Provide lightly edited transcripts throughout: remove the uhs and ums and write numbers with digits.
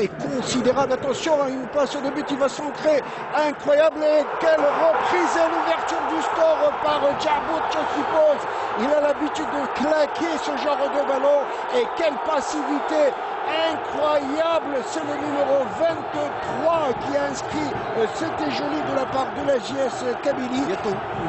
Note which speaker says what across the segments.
Speaker 1: est considérable. Attention, une passe de but, il va s'ancrer. Incroyable, et quelle reprise et l'ouverture du score par Djabout, je suppose. Il a l'habitude de claquer ce genre de ballon, et quelle passivité incroyable. C'est le numéro 23 qui a inscrit. C'était joli de la part de la JS Kabylie.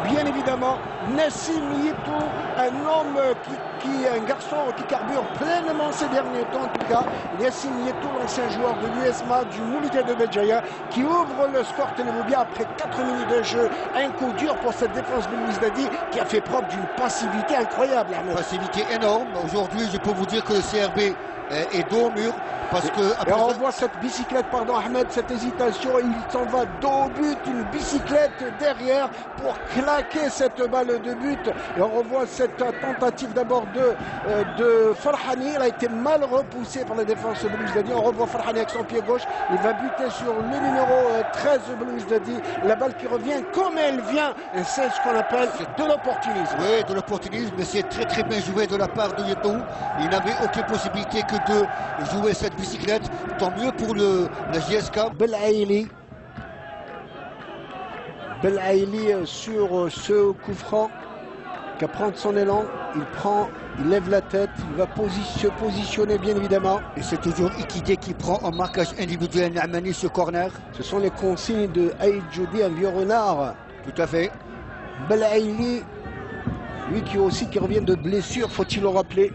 Speaker 1: Bien évidemment, Nassim Yetou, un garçon qui carbure pleinement ces derniers temps. En tout cas, Nassim Yetou, l'ancien joueur de l'USMA du Mouloudia de Béjaïa, qui ouvre le score Télémoubia après 4 minutes de jeu. Un coup dur pour cette défense de Louis Dadi qui a fait preuve d'une passivité incroyable.
Speaker 2: Passivité énorme. Aujourd'hui, je peux vous dire que le CRB est dos au mur parce que...
Speaker 1: Et on voit cette bicyclette, pardon Ahmed, cette hésitation, il s'en va dos au but, une bicyclette derrière pour claquer cette balle de but. Et on revoit cette tentative d'abord de Farhani, elle a été mal repoussée par la défense de Louis Dadi. On revoit Farhani avec son pied gauche, il va buter sur le numéro 13 de Louis Dadi. La balle qui revient comme elle vient, c'est ce qu'on appelle de l'opportunisme.
Speaker 2: Oui, de l'opportunisme, mais c'est très très bien joué de la part de Yetou. Il n'avait aucune possibilité que de jouer cette bicyclette. Tant mieux pour la JSK.
Speaker 1: Belaïli sur ce coup franc qui va prendre son élan, il lève la tête, il va se positionner bien évidemment.
Speaker 2: Et c'est toujours Ikité qui prend en marquage individuel Naamani ce corner.
Speaker 1: Ce sont les consignes de Aïd Joudi, un vieux renard.
Speaker 2: Tout à fait.
Speaker 1: Belaïli, lui qui revient de blessure, faut-il le rappeler.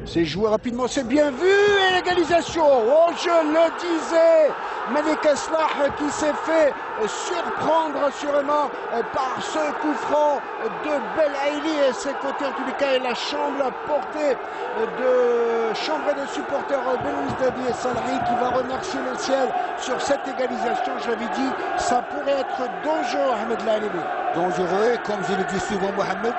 Speaker 1: C'est joué rapidement, c'est bien vu, et l'égalisation. Oh, je le disais, Malik Aslah qui s'est fait surprendre assurément par ce coup franc de Belaïli et ses côtés en tous les cas, et la chambre à portée de chambre de supporters Belouis Dadi et Salari qui va remercier le ciel sur cette égalisation. Je l'avais dit, ça pourrait être dangereux, Ahmed Lalibi.
Speaker 2: Dangereux, comme je le dis souvent, Mohamed.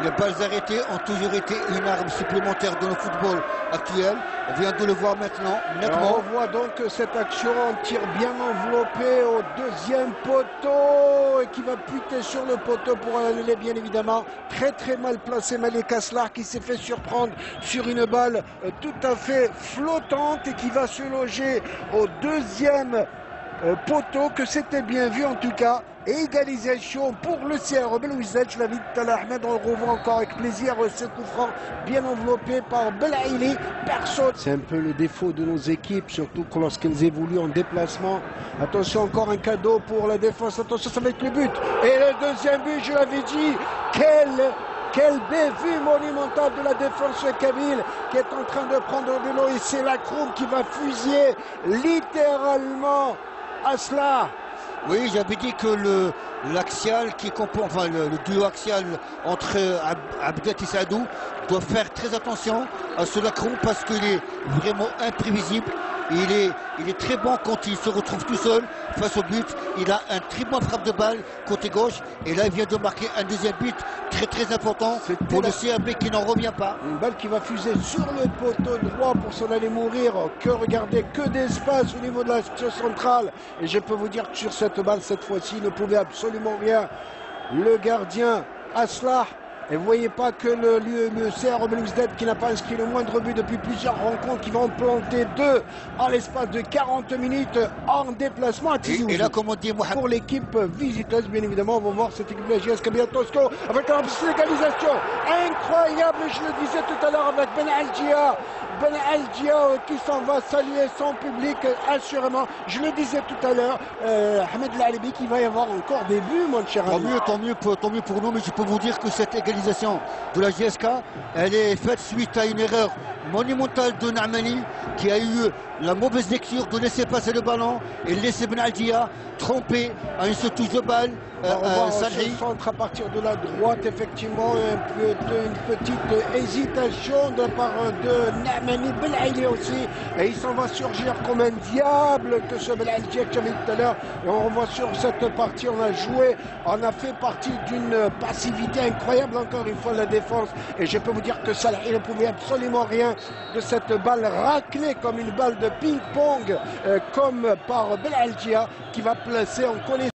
Speaker 2: Les balles arrêtées ont toujours été une arme supplémentaire dans le football actuel. On vient de le voir maintenant, nettement.
Speaker 1: On voit donc cette action, un tir bien enveloppé au deuxième poteau et qui va buter sur le poteau pour aller bien évidemment. Très très mal placé Malik Aslar qui s'est fait surprendre sur une balle tout à fait flottante et qui va se loger au deuxième poteau, que c'était bien vu en tout cas. Et égalisation pour le CRB Louisette, je l'avais dit tout à l'heure, Ahmed, on le revoit encore avec plaisir, ce coup franc bien enveloppé par Belaïli. Personne. C'est un peu le défaut de nos équipes, surtout lorsqu'elles évoluent en déplacement. Attention, encore un cadeau pour la défense, attention, ça va être le but. Et le deuxième but, je l'avais dit, quelle bévue monumentale de la défense kabyle qui est en train de prendre le vélo, et c'est la Croum qui va fusiller littéralement Aslah.
Speaker 2: Oui, j'avais dit que l'axial qui comprend, enfin le duo axial entre Abdet et Saadou doit faire très attention à ce Lacron parce qu'il est vraiment imprévisible. Il est très bon quand il se retrouve tout seul face au but. Il a un très bon frappe de balle côté gauche. Et là, il vient de marquer un deuxième but très très important pour le CRB qui n'en revient pas.
Speaker 1: Une balle qui va fuser sur le poteau droit pour s'en aller mourir. Regardez, que d'espace au niveau de la section centrale. Et je peux vous dire que sur cette balle, cette fois-ci, il ne pouvait absolument rien. Le gardien Aslah. Et vous voyez pas que le CRB Louisette qui n'a pas inscrit le moindre but depuis plusieurs rencontres, qui va en planter 2 en l'espace de 40 minutes en déplacement à Tizi Ouzou.
Speaker 2: Et là, comme on dit,
Speaker 1: pour l'équipe visiteuse, bien évidemment, on va voir cette équipe de la JS Kabylie Tosco avec la légalisation incroyable, je le disais tout à l'heure, avec Ben Algia qui s'en va saluer son public assurément. Je le disais tout à l'heure, Ahmed Lalibi, qui va y avoir encore des buts, mon cher ami.
Speaker 2: Tant mieux pour nous, mais je peux vous dire que cette égalisation de la JSK, elle est faite suite à une erreur monumentale de Naamani qui a eu la mauvaise lecture de laisser passer le ballon et laisser Ben Aldia tromper à une touche de balle.
Speaker 1: Ce centre à partir de la droite, effectivement, une petite hésitation de la part de Naamani. Belaïli aussi, et il s'en va surgir comme un diable que ce Belaïli que j'avais dit tout à l'heure. Et on revoit sur cette partie, on a fait partie d'une passivité incroyable encore une fois la défense, et je peux vous dire que ça, il ne pouvait absolument rien de cette balle raclée comme une balle de ping-pong comme par Belaïli qui va placer, on connaît